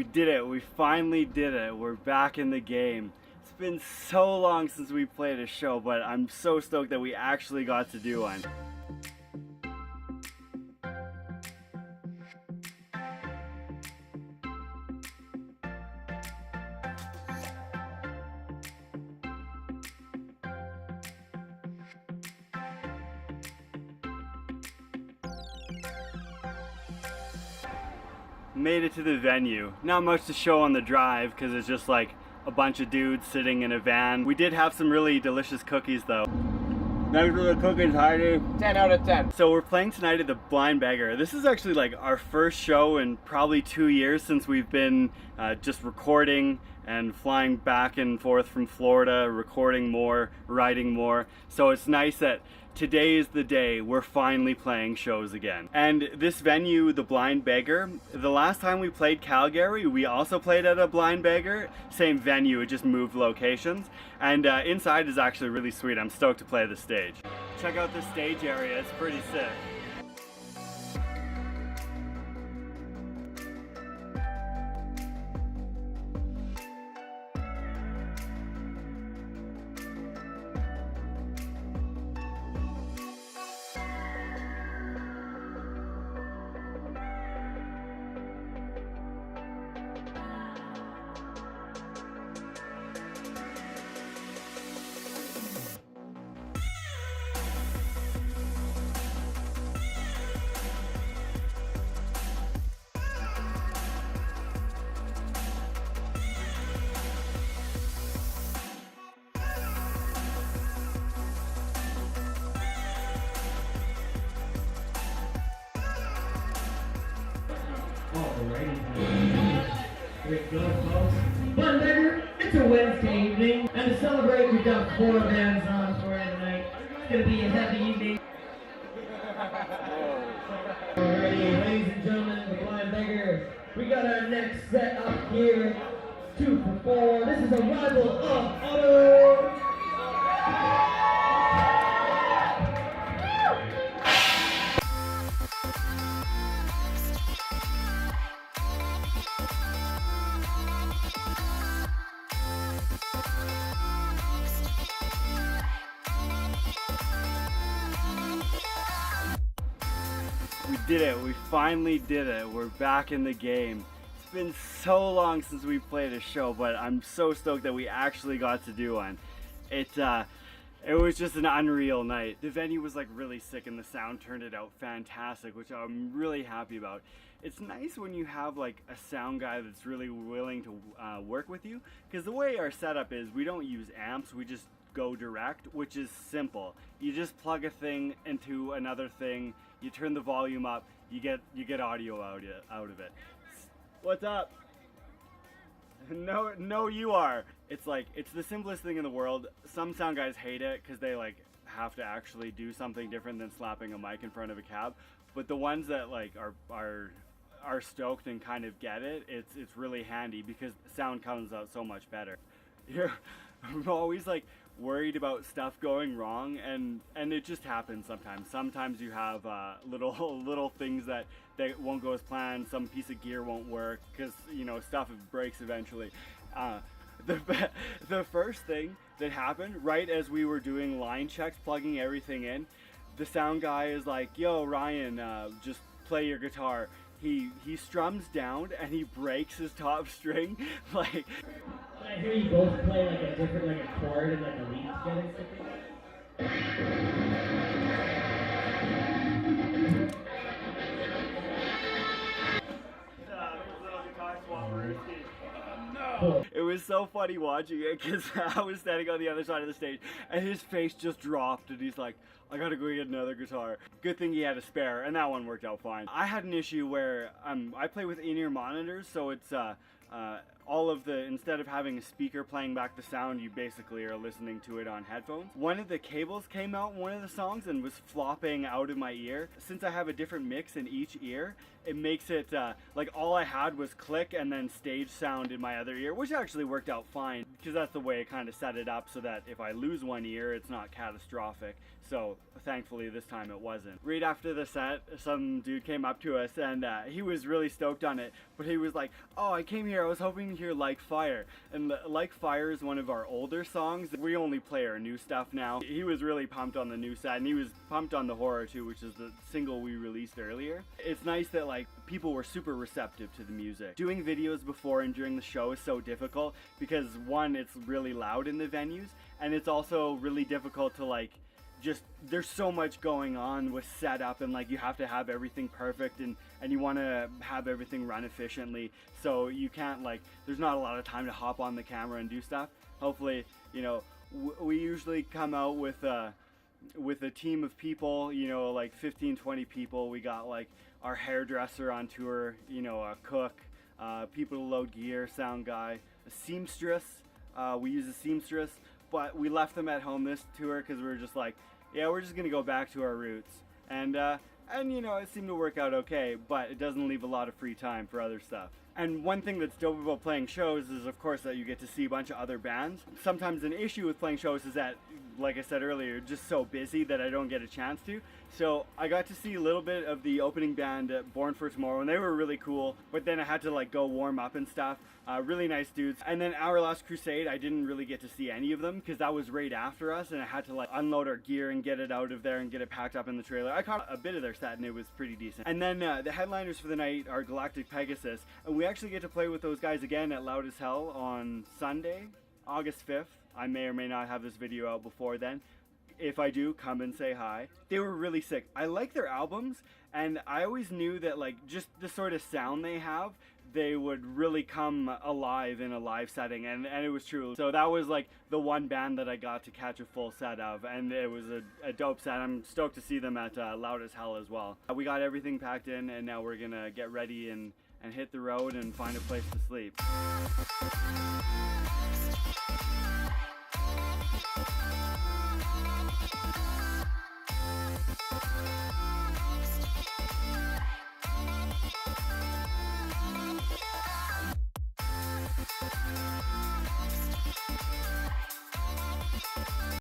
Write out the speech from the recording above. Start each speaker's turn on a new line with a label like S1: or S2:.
S1: We did it. We finally did it. We're back in the game. It's been so long since we played a show, but I'm so stoked that we actually got to do one. Made it to the venue. Not much to show on the drive because it's just like a bunch of dudes sitting in a van. We did have some really delicious cookies though. Thanks for the cookies, Heidi.
S2: 10 out of 10.
S1: So we're playing tonight at the Blind Beggar. This is actually like our first show in probably 2 years since we've been just recording and flying back and forth from Florida, recording more, writing more. So it's nice that today is the day we're finally playing shows again. And this venue, the Blind Beggar, the last time we played Calgary, we also played at a Blind Beggar. Same venue, it just moved locations. And inside is actually really sweet. I'm stoked to play the stage. Check out the stage area, it's pretty sick.
S3: Here we go, folks. Blind Beggar, it's a Wednesday evening, and to celebrate, we've got 4 bands on for you tonight. It's gonna be a heavy evening. Alrighty, ladies and gentlemen, the Blind Beggar. We got our next set up here. 2 for 4. This is a rival of Auto.
S1: We did it. We finally did it. We're back in the game. It's been so long since we played a show, but I'm so stoked that we actually got to do one. It was just an unreal night. The venue was like really sick and the sound turned it out fantastic, which I'm really happy about. It's nice when you have like a sound guy that's really willing to work with you, because the way our setup is, we don't use amps, we just go direct, which is simple. You just plug a thing into another thing, you turn the volume up, you get audio out of it. What's up? No, you are. It's like, it's the simplest thing in the world. Some sound guys hate it because they like have to actually do something different than slapping a mic in front of a cab. But the ones that like are stoked and kind of get it, it's really handy because sound comes out so much better. I'm always like worried about stuff going wrong, and it just happens sometimes. Sometimes you have little things that won't go as planned. Some piece of gear won't work because, you know, stuff breaks eventually. The first thing that happened right as we were doing line checks, plugging everything in, the sound guy is like, "Yo, Ryan, just play your guitar." He strums down and he breaks his top string. Like,
S3: I hear you both play like a different, like a chord and like a lead together.
S1: No. It was so funny watching it because I was standing on the other side of the stage and his face just dropped and he's like, "I gotta go get another guitar." Good thing he had a spare, and that one worked out fine. I had an issue where I play with in-ear monitors, so it's instead of having a speaker playing back the sound, you basically are listening to it on headphones. One of the cables came out in one of the songs and was flopping out of my ear. Since I have a different mix in each ear, it makes it like all I had was click and then stage sound in my other ear, which actually worked out fine because that's the way I kind of set it up so that if I lose one ear, it's not catastrophic. So thankfully this time it wasn't. Right after the set, some dude came up to us and he was really stoked on it, but he was like, "Oh, I came here, I was hoping to hear Like Fire." And Like Fire is one of our older songs. We only play our new stuff now. He was really pumped on the new set, and he was pumped on the Horror too, which is the single we released earlier. It's nice that like people were super receptive to the music. Doing videos before and during the show is so difficult because one, it's really loud in the venues, and it's also really difficult to like just, there's so much going on with setup, and like you have to have everything perfect, and you want to have everything run efficiently, so you can't like, there's not a lot of time to hop on the camera and do stuff. Hopefully, you know, we usually come out with a team of people, you know, like 15-20 people. We got like our hairdresser on tour, you know, a cook, people to load gear, sound guy, a seamstress. We use a seamstress, but we left them at home this tour because we were just like, yeah, we're just gonna go back to our roots, and you know, it seemed to work out okay, but it doesn't leave a lot of free time for other stuff. And one thing that's dope about playing shows is, of course, that you get to see a bunch of other bands. Sometimes an issue with playing shows is that, like I said earlier, you're just so busy that I don't get a chance to. So I got to see a little bit of the opening band at Born for Tomorrow, and they were really cool, but then I had to like go warm up and stuff. Really nice dudes. And then our Last Crusade, I didn't really get to see any of them because that was right after us, and I had to like unload our gear and get it out of there and get it packed up in the trailer. I caught a bit of their set and it was pretty decent. And then the headliners for the night are Galactic Pegasus, and we actually get to play with those guys again at Loud as Hell on Sunday, August 5th. I may or may not have this video out before then. If I do, come and say hi. They were really sick. I like their albums, and I always knew that like just the sort of sound they have, they would really come alive in a live setting, and it was true. So that was like the one band that I got to catch a full set of, and it was a dope set. I'm stoked to see them at Loud as Hell as well. We got everything packed in, and now we're gonna get ready and hit the road and find a place to sleep.